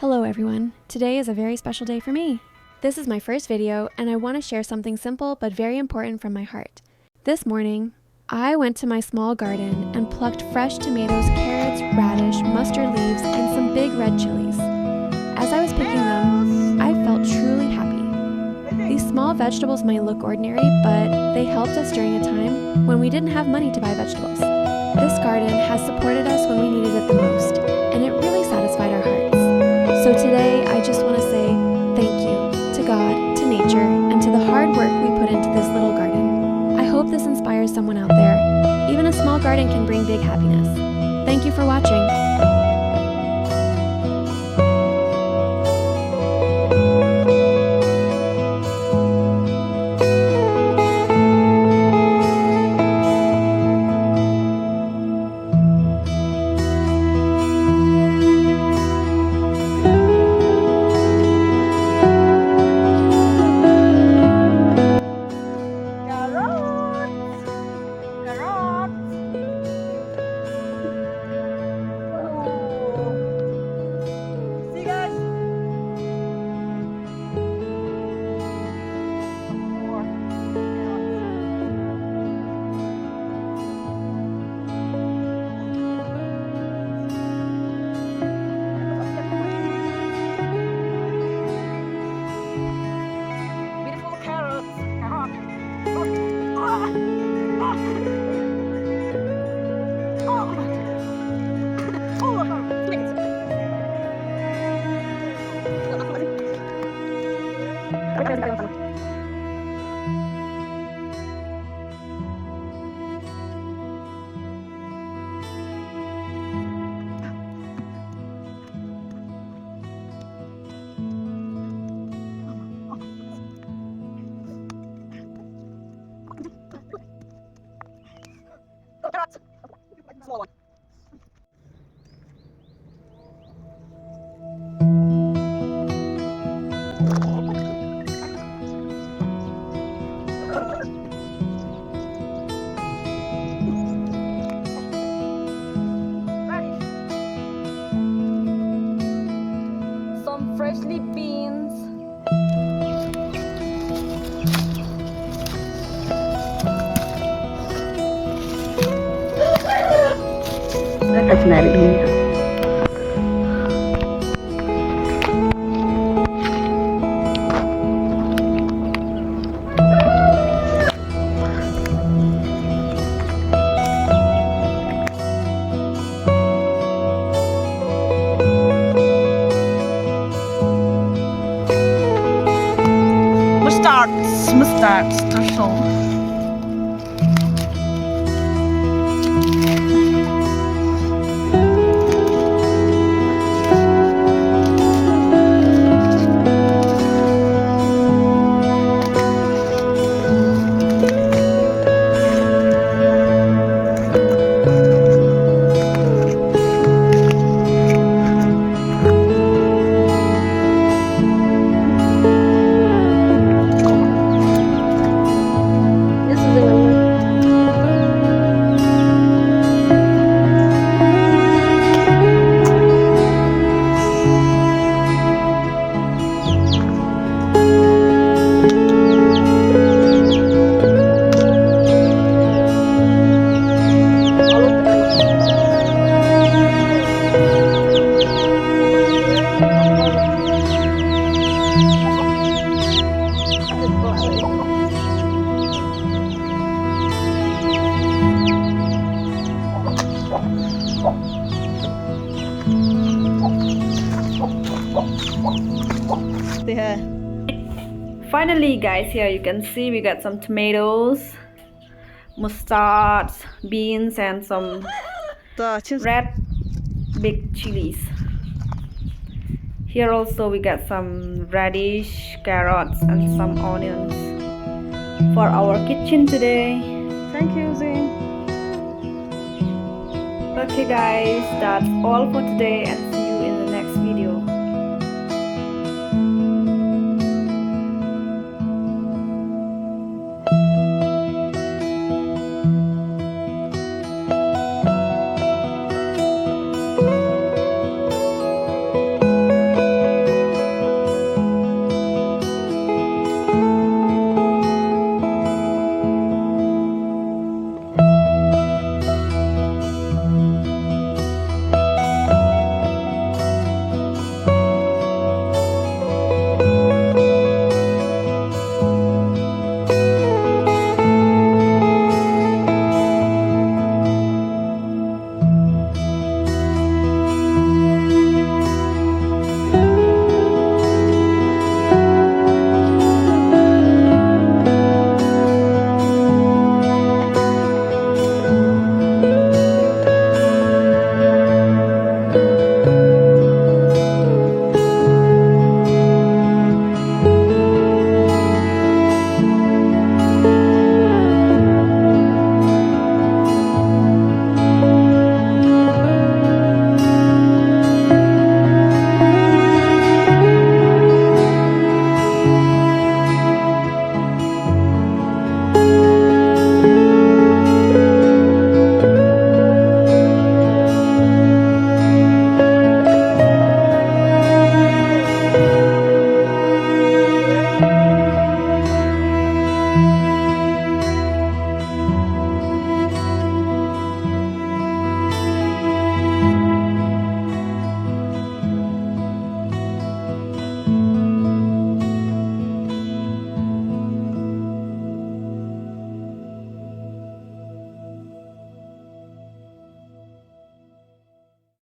Hello everyone, today is a very special day for me. This is my first video and I want to share something simple but very important from my heart. This morning, I went to my small garden and plucked fresh tomatoes, carrots, radish, mustard leaves, and some big red chilies. As I was picking them, I felt truly happy. These small vegetables might look ordinary, but they helped us during a time when we didn't have money to buy vegetables. This garden has supported us when we needed it the most, and it really satisfied our hearts. So today, I just want to say thank you to God, to nature, and to the hard work we put into this little garden. I hope this inspires someone out there. Even a small garden can bring big happiness. Thank you for watching. Some freshly beans. That's married me. Mustard special. Finally guys, here you can see we got some tomatoes, mustard, beans, and some red big chilies. Here also we got some radish, carrots, and some onions for our kitchen today. Thank you, Zin. Okay guys, that's all for today, and